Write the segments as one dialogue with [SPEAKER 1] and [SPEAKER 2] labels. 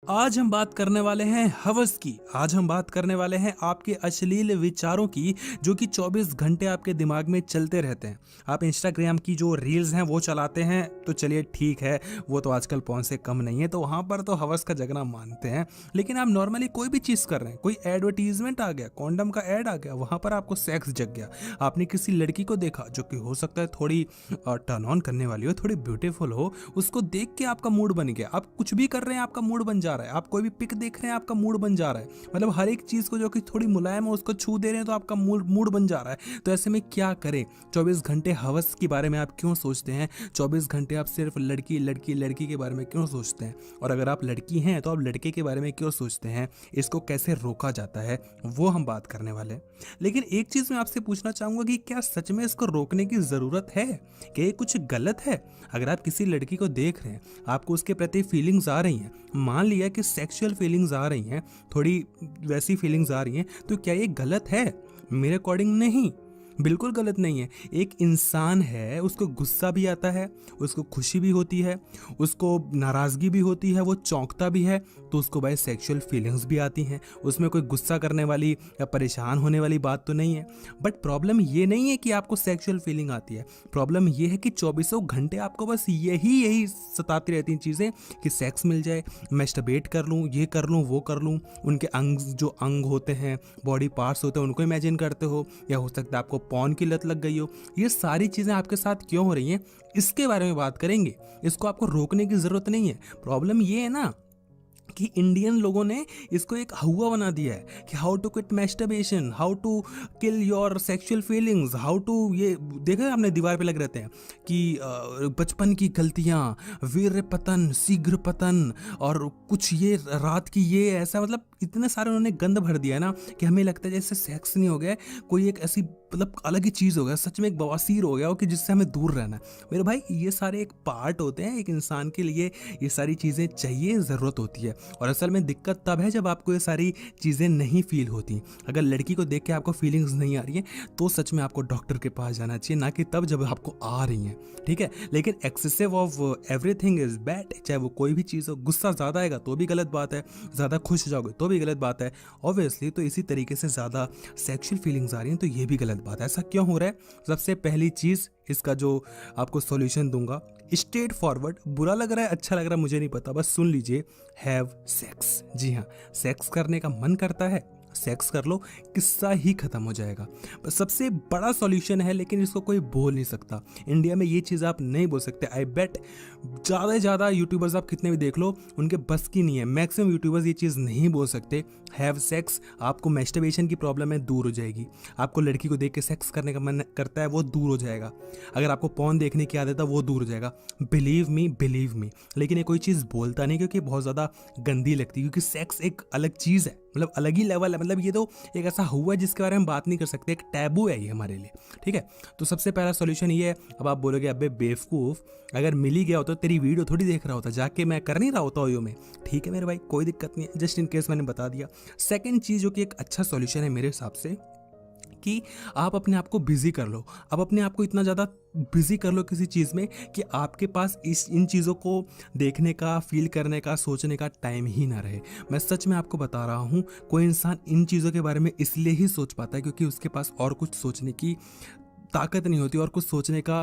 [SPEAKER 1] आज हम बात करने वाले हैं हवस की। आज हम बात करने वाले हैं आपके अश्लील विचारों की, जो कि 24 घंटे आपके दिमाग में चलते रहते हैं। आप इंस्टाग्राम की जो रील्स हैं वो चलाते हैं, तो चलिए ठीक है, वो तो आजकल पौन से कम नहीं है, तो वहाँ पर तो हवस का जगना मानते हैं। लेकिन आप नॉर्मली कोई भी चीज़ कर रहे हैं, कोई एडवर्टीजमेंट आ गया, कॉन्डम का ऐड आ गया, वहाँ पर आपको सेक्स जग गया। आपने किसी लड़की को देखा जो कि हो सकता है थोड़ी टर्न ऑन करने वाली हो, थोड़ी ब्यूटीफुल हो, उसको देख के आपका मूड बन गया। आप कुछ भी कर रहे हैं, आपका मूड बन जा रहा है। आप कोई भी पिक देख रहे हैं, आपका मूड बन जा रहा है। मतलब हर एक चीज को जो कि थोड़ी मुलायम है उसको छू दे रहे हैं, तो आपका मूड बन जा रहा है। तो ऐसे में क्या करें? 24 घंटे हवस के बारे में आप क्यों सोचते हैं? 24 घंटे आप सिर्फ लड़की लड़की लड़की के बारे में क्यों सोचते हैं? और अगर आप लड़की हैं तो आप लड़के के बारे में क्यों सोचते हैं? इसको कैसे रोका जाता है, वो हम बात करने वाले हैं। लेकिन एक चीज मैं आपसे पूछना चाहूंगा कि क्या सच में इसको रोकने की जरूरत है? क्या ये कुछ गलत है? अगर आप किसी लड़की को देख रहे हैं, आपको उसके प्रति फीलिंग्स आ रही हैं, मान लिया कि सेक्सुअल फीलिंग्स आ रही हैं, थोड़ी वैसी फीलिंग्स आ रही हैं, तो क्या ये गलत है? मेरे अकॉर्डिंग नहीं, बिल्कुल गलत नहीं है। एक इंसान है, उसको गुस्सा भी आता है, उसको खुशी भी होती है, उसको नाराज़गी भी होती है, वो चौंकता भी है, तो उसको भाई सेक्सुअल फीलिंग्स भी आती हैं। उसमें कोई गुस्सा करने वाली या परेशान होने वाली बात तो नहीं है। बट प्रॉब्लम ये नहीं है कि आपको सेक्सुअल फीलिंग आती है। प्रॉब्लम ये है कि चौबीसों घंटे आपको बस यही सताती रहती हैं चीज़ें कि सेक्स मिल जाए, मैस्टरबेट कर लूँ, ये कर लूँ, वो कर लूँ। उनके जो अंग होते हैं, बॉडी पार्ट्स होते हैं, उनको इमेजिन करते हो, या हो सकता है आपको पॉर्न की लत लग गई हो। ये सारी चीज़ें आपके साथ क्यों हो रही हैं, इसके बारे में बात करेंगे। इसको आपको रोकने की ज़रूरत नहीं है। प्रॉब्लम ये है ना कि इंडियन लोगों ने इसको एक हुआ बना दिया है कि how to quit masturbation, how to kill your sexual feelings, how to, ये देखा है आपने, दीवार पे लग रहते हैं कि बचपन की गलतियां, वीर पतन, शीघ्र पतन, और कुछ ये रात की ये ऐसा, मतलब इतने सारे उन्होंने गंद भर दिया है ना कि हमें लगता है जैसे सेक्स नहीं हो गया, कोई एक ऐसी मतलब अलग ही चीज़ हो गया, सच में एक बवासीर हो गया हो कि जिससे हमें दूर रहना है। मेरे भाई, ये सारे एक पार्ट होते हैं एक इंसान के लिए, ये सारी चीज़ें चाहिए, ज़रूरत होती है। और असल में दिक्कत तब है जब आपको ये सारी चीज़ें नहीं फील होती। अगर लड़की को देख के आपको फीलिंग्स नहीं आ रही हैं, तो सच में आपको डॉक्टर के पास जाना चाहिए, ना कि तब जब आपको आ रही हैं, ठीक है। लेकिन excessive of everything is bad, चाहे वो कोई भी चीज़ हो। गुस्सा ज़्यादा आएगा तो भी गलत बात है, ज़्यादा खुश हो जाओगे तो भी गलत बात है, ऑब्वियसली। तो इसी तरीके से ज़्यादा सेक्सुअल फीलिंग्स आ रही हैं तो ये भी गलत बात है। ऐसा क्यों हो रहा है? सबसे पहली चीज़, इसका जो आपको सॉल्यूशन दूंगा, स्ट्रेट फॉरवर्ड, बुरा लग रहा है अच्छा लग रहा है मुझे नहीं पता, बस सुन लीजिए, हैव सेक्स। जी हाँ, सेक्स करने का मन करता है, सेक्स कर लो, किस्सा ही खत्म हो जाएगा। बस सबसे बड़ा सॉल्यूशन है, लेकिन इसको कोई बोल नहीं सकता। इंडिया में ये चीज़ आप नहीं बोल सकते। आई बेट ज़्यादा से ज़्यादा यूट्यूबर्स आप कितने भी देख लो, उनके बस की नहीं है। मैक्सिमम यूट्यूबर्स ये चीज़ नहीं बोल सकते, हैव सेक्स। आपको मैस्टरबेशन की प्रॉब्लम है, दूर हो जाएगी। आपको लड़की को देख के सेक्स करने का मन करता है, वो दूर हो जाएगा। अगर आपको पॉर्न देखने की आदत है, वो दूर हो जाएगा। Believe me. लेकिन ये कोई चीज़ बोलता नहीं, क्योंकि बहुत ज़्यादा गंदी लगती है, क्योंकि सेक्स एक अलग चीज़ है, मतलब अलग ही लेवल है। मतलब ये तो एक ऐसा हुआ है जिसके बारे में बात नहीं कर सकते, एक टैबू है ये हमारे लिए, ठीक है। तो सबसे पहला सॉल्यूशन ये है। अब आप बोलोगे अबे बेवकूफ़, अगर मिल ही गया होता तो तेरी वीडियो थोड़ी देख रहा होता, जाके मैं कर नहीं रहा होता ओयो में। ठीक है मेरे भाई, कोई दिक्कत नहीं है, जस्ट इन केस मैंने बता दिया। सेकंड चीज़ जो कि एक अच्छा सॉल्यूशन है मेरे हिसाब से, कि आप अपने आप को बिजी कर लो। अब अपने आप को इतना ज़्यादा बिजी कर लो किसी चीज़ में कि आपके पास इन चीज़ों को देखने का, फील करने का, सोचने का टाइम ही ना रहे। मैं सच में आपको बता रहा हूँ, कोई इंसान इन चीज़ों के बारे में इसलिए ही सोच पाता है क्योंकि उसके पास और कुछ सोचने की ताकत नहीं होती, और कुछ सोचने का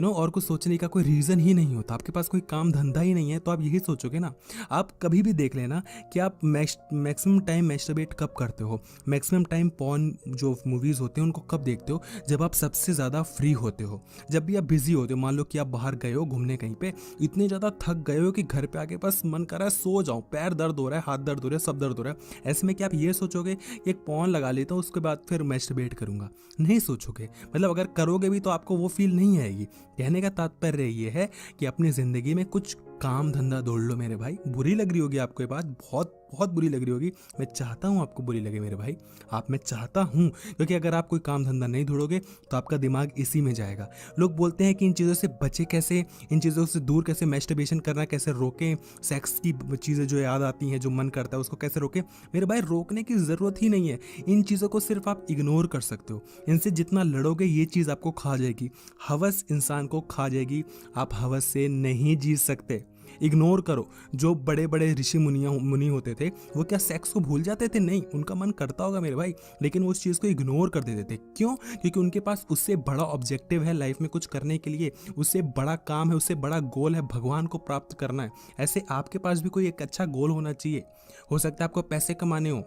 [SPEAKER 1] और कुछ सोचने का कोई रीज़न ही नहीं होता। आपके पास कोई काम धंधा ही नहीं है, तो आप यही सोचोगे ना। आप कभी भी देख लेना कि आप मैक्सिमम टाइम मैस्टरबेट कब करते हो, मैक्सिमम टाइम पॉर्न जो मूवीज़ होते हैं उनको कब देखते हो? जब आप सबसे ज़्यादा फ्री होते हो, जब भी आप बिजी होते हो। मान लो कि आप बाहर गए हो घूमने कहीं पे, इतने ज़्यादा थक गए हो कि घर पे आके बस मन कर रहा है सो जाऊँ, पैर दर्द हो रहा है, हाथ दर्द हो रहा है, सब दर्द हो रहा है। ऐसे में क्या आप ये सोचोगे कि एक पॉर्न लगा लेता हूँ, उसके बाद फिर मैस्टरबेट करूँगा? नहीं सोचोगे। मतलब अगर करोगे भी तो आपको वो फील नहीं आएगी। कहने का तात्पर्य ये है कि अपनी ज़िंदगी में कुछ काम धंधा ढूंढ लो मेरे भाई। बुरी लग रही होगी आपको ये बात, बहुत बहुत बुरी लग रही होगी। मैं चाहता हूँ आपको बुरी लगे मेरे भाई, मैं चाहता हूँ, क्योंकि अगर आप कोई काम धंधा नहीं ढूंढोगे तो आपका दिमाग इसी में जाएगा। लोग बोलते हैं कि इन चीज़ों से बचे कैसे, इन चीज़ों से दूर कैसे, मैस्टरबेशन करना कैसे रोकें, सेक्स की चीज़ें जो याद आती हैं, जो मन करता है उसको कैसे रोकें। मेरे भाई, रोकने की ज़रूरत ही नहीं है। इन चीज़ों को सिर्फ आप इग्नोर कर सकते हो। इनसे जितना लड़ोगे ये चीज़ आपको खा जाएगी। हवस इंसान को खा जाएगी। आप हवस से नहीं जी सकते। इग्नोर करो। जो बड़े बड़े ऋषि मुनि होते थे वो क्या सेक्स को भूल जाते थे? नहीं, उनका मन करता होगा मेरे भाई, लेकिन वो उस चीज़ को इग्नोर कर देते थे। क्यों? क्योंकि उनके पास उससे बड़ा ऑब्जेक्टिव है लाइफ में कुछ करने के लिए, उससे बड़ा काम है, उससे बड़ा गोल है, भगवान को प्राप्त करना है। ऐसे आपके पास भी कोई एक अच्छा गोल होना चाहिए। हो सकता है आपको पैसे कमाने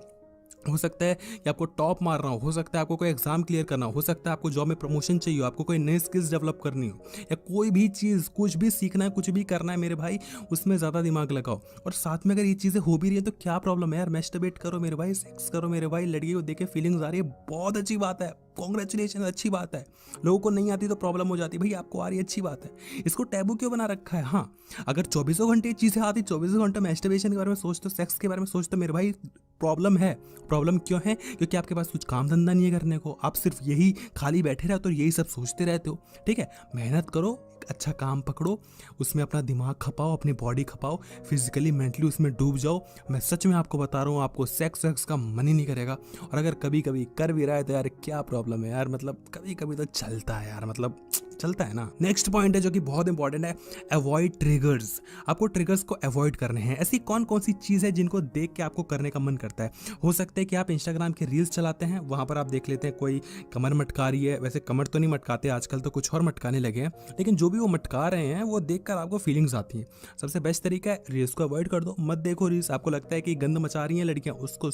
[SPEAKER 1] हो सकता है कि आपको टॉप मारना हो सकता है आपको कोई एग्जाम क्लियर करना हो सकता है आपको जॉब में प्रमोशन चाहिए हो, आपको कोई नई स्किल्स डेवलप करनी हो, या कोई भी चीज़ कुछ भी सीखना है, कुछ भी करना है मेरे भाई, उसमें ज़्यादा दिमाग लगाओ। और साथ में अगर ये चीज़ें हो भी रही है तो क्या प्रॉब्लम है यार, मैस्टरबेट करो मेरे भाई, सेक्स करो मेरे भाई, लड़की को देखे फीलिंग्स आ रही है, बहुत अच्छी बात है, कॉन्ग्रेचुलेशन, अच्छी बात है। लोगों को नहीं आती तो प्रॉब्लम हो जाती, भाई आपको आ रही है अच्छी बात है, इसको टैबू क्यों बना रखा है? हाँ, अगर 24 घंटे चीज़ें आती, 24 घंटे मैस्टरबेशन के बारे में सोचते हो, सेक्स के बारे में सोचते हो, मेरे भाई प्रॉब्लम है। प्रॉब्लम क्यों है? क्योंकि आपके पास कुछ काम धंधा नहीं है करने को, आप सिर्फ यही खाली बैठे रहते हो, यही सब सोचते रहते हो। ठीक है, मेहनत करो, अच्छा काम पकड़ो, उसमें अपना दिमाग खपाओ, अपनी बॉडी खपाओ, फिजिकली मेंटली उसमें डूब जाओ। मैं सच में आपको बता रहा हूँ, आपको सेक्स का मन ही नहीं करेगा। और अगर कभी कभी कर भी रहा है तो यार क्या प्रॉब्लम है यार, मतलब कभी कभी तो चलता है यार, मतलब चलता है ना। नेक्स्ट पॉइंट है जो कि बहुत इंपॉर्टेंट है, अवॉइड ट्रिगर्स। आपको ट्रिगर्स को अवॉइड करने हैं। ऐसी कौन कौन सी चीज़ है जिनको देख के आपको करने का मन करता है? हो सकता है कि आप इंस्टाग्राम के रील्स चलाते हैं, वहाँ पर आप देख लेते हैं कोई कमर मटका रही है, वैसे कमर तो नहीं मटकाते आजकल, तो कुछ और मटकाने लगे हैं, लेकिन जो भी वो मटका रहे हैं वो देखकर आपको फीलिंग्स आती हैं। सबसे बेस्ट तरीका है, रील्स को अवॉइड कर दो, मत देखो रील्स। आपको लगता है कि गंद मचा रही हैं लड़कियां, उसको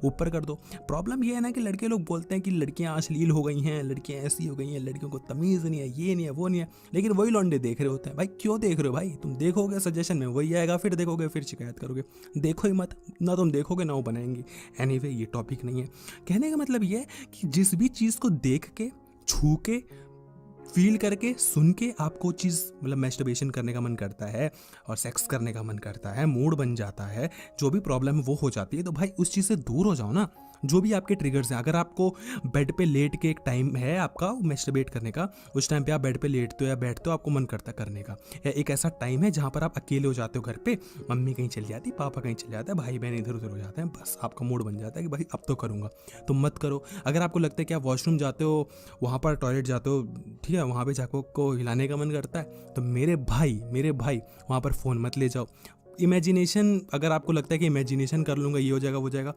[SPEAKER 1] ऊपर कर दो। प्रॉब्लम ये है ना कि लड़के लोग बोलते हैं कि लड़कियां अश्लील हो गई हैं, लड़कियां ऐसी हो गई हैं, लड़कियों को तमीज़ नहीं है, ये नहीं है, वो नहीं है, लेकिन वही लौंडे देख रहे होते हैं। भाई क्यों देख रहे हो भाई? तुम देखोगे सजेशन में वही आएगा, फिर देखोगे, फिर शिकायत करोगे। देखो ही मत, ना तुम देखोगे ना वो बनाएंगी। एनीवे, ये टॉपिक नहीं है। कहने का मतलब ये है कि जिस भी चीज़ को देख के, छू के, फील करके, सुन के आपको चीज़ मतलब मैस्टरबेशन करने का मन करता है और सेक्स करने का मन करता है, मूड बन जाता है, जो भी प्रॉब्लम है वो हो जाती है, तो भाई उस चीज़ से दूर हो जाओ ना। जो भी आपके ट्रिगर्स हैं, अगर आपको बेड पे लेट के एक टाइम है आपका मैस्टरबेट करने का, उस टाइम पे आप बेड पे लेटते हो या बैठते हो, आपको मन करता है करने का, या एक ऐसा टाइम है जहाँ पर आप अकेले हो जाते हो घर पे, मम्मी कहीं चली जाती, पापा कहीं चले जाते हैं, भाई बहन इधर उधर हो जाते हैं, बस आपका मूड बन जाता है कि भाई अब तो करूँगा, तो मत करो। अगर आपको लगता है कि आप वॉशरूम जाते हो, वहाँ पर टॉयलेट जाते हो, ठीक है, वहाँ पे जाकर को हिलाने का मन करता है, तो मेरे भाई वहाँ पर फ़ोन मत ले जाओ। इमेजिनेशन, अगर आपको लगता है कि इमेजिनेशन कर लूँगा, ये हो जाएगा, वो जाएगा,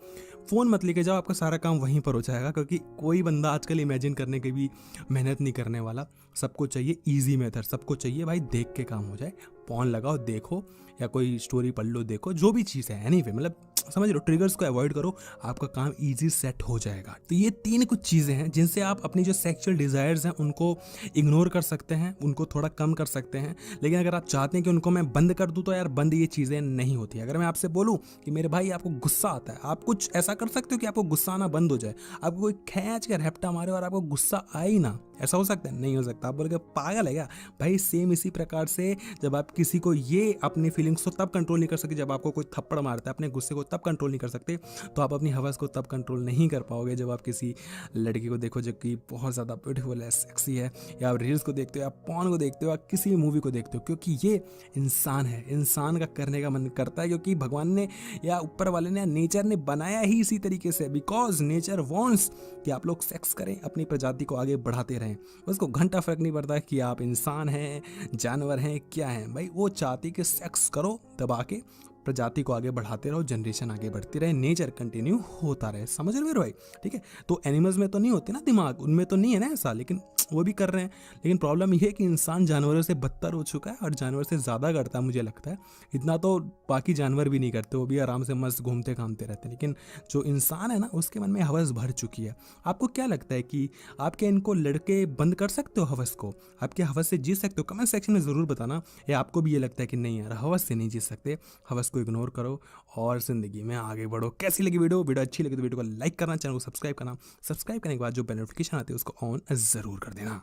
[SPEAKER 1] फ़ोन मत लेके जाओ, आपका सारा काम वहीं पर हो जाएगा। क्योंकि कोई बंदा आजकल इमेजिन करने की भी मेहनत नहीं करने वाला। सबको चाहिए ईजी मेथड, सबको चाहिए भाई देख के काम हो जाए। फ़ोन लगाओ, देखो, या कोई स्टोरी पढ़ लो, देखो, जो भी चीज़ है, एनीवे, मतलब समझ लो, ट्रिगर्स को अवॉइड करो, आपका काम इजी सेट हो जाएगा। तो ये 3 कुछ चीज़ें हैं जिनसे आप अपनी जो सेक्सुअल डिज़ायर्स हैं उनको इग्नोर कर सकते हैं, उनको थोड़ा कम कर सकते हैं। लेकिन अगर आप चाहते हैं कि उनको मैं बंद कर दूं, तो यार बंद ये चीज़ें नहीं होती। अगर मैं आपसे बोलूं कि मेरे भाई आपको गुस्सा आता है, आप कुछ ऐसा कर सकते हो कि आपको गुस्सा आना बंद हो जाए। आपको कोई खींच के रैप्टा मारे और आपको गुस्सा आए ही ना, ऐसा हो सकता है? नहीं हो सकता। आप बोल के पागल है क्या भाई? सेम इसी प्रकार से जब आप किसी को ये अपनी फीलिंग्स को तब कंट्रोल नहीं कर सकते जब आपको कोई थप्पड़ मारता है, अपने गुस्से को तब कंट्रोल नहीं कर सकते, तो आप अपनी हवस को तब कंट्रोल नहीं कर पाओगे जब आप किसी लड़की को देखो जो कि बहुत ज़्यादा ब्यूटीफुल है, सेक्सी है, या आप रील्स को देखते हो, या पॉर्न को देखते हो, या किसी मूवी को देखते हो। क्योंकि ये इंसान है, इंसान का करने का मन करता है, क्योंकि भगवान ने या ऊपर वाले ने, नेचर ने बनाया ही इसी तरीके से। बिकॉज नेचर वॉन्ट्स कि आप लोग सेक्स करें, अपनी प्रजाति को आगे बढ़ाते रहें। उसको घंटा फर्क नहीं पड़ता कि आप इंसान हैं, जानवर हैं, क्या हैं, भाई वो चाहती कि सेक्स करो दबा के, प्रजाति को आगे बढ़ाते रहो, जनरेशन आगे बढ़ती रहे, नेचर कंटिन्यू होता रहे। समझ रहे हो भाई? ठीक है, तो एनिमल्स में तो नहीं होते ना दिमाग, उनमें तो नहीं है ना ऐसा, लेकिन वो भी कर रहे हैं। लेकिन प्रॉब्लम ये है कि इंसान जानवरों से बदतर हो चुका है और जानवर से ज़्यादा करता है, मुझे लगता है। इतना तो बाकी जानवर भी नहीं करते, वो भी आराम से मस्त घूमते घामते रहते हैं। लेकिन जो इंसान है ना, उसके मन में हवस भर चुकी है। आपको क्या लगता है कि आप क्या इनको लड़के बंद कर सकते हो हवस को? आपके हवस से जी सकते हो? कमेंट सेक्शन में ज़रूर बताना। या आपको भी ये लगता है कि नहीं यार, हवस से नहीं जी सकते, हवस को इग्नोर करो और ज़िंदगी में आगे बढ़ो। कैसी लगी वीडियो अच्छी लगी तो वीडियो को लाइक करना, चैनल को सब्सक्राइब करना, सब्सक्राइब करने के बाद जो बेल नोटिफिकेशन आती है उसको ऑन ज़रूर कर देना।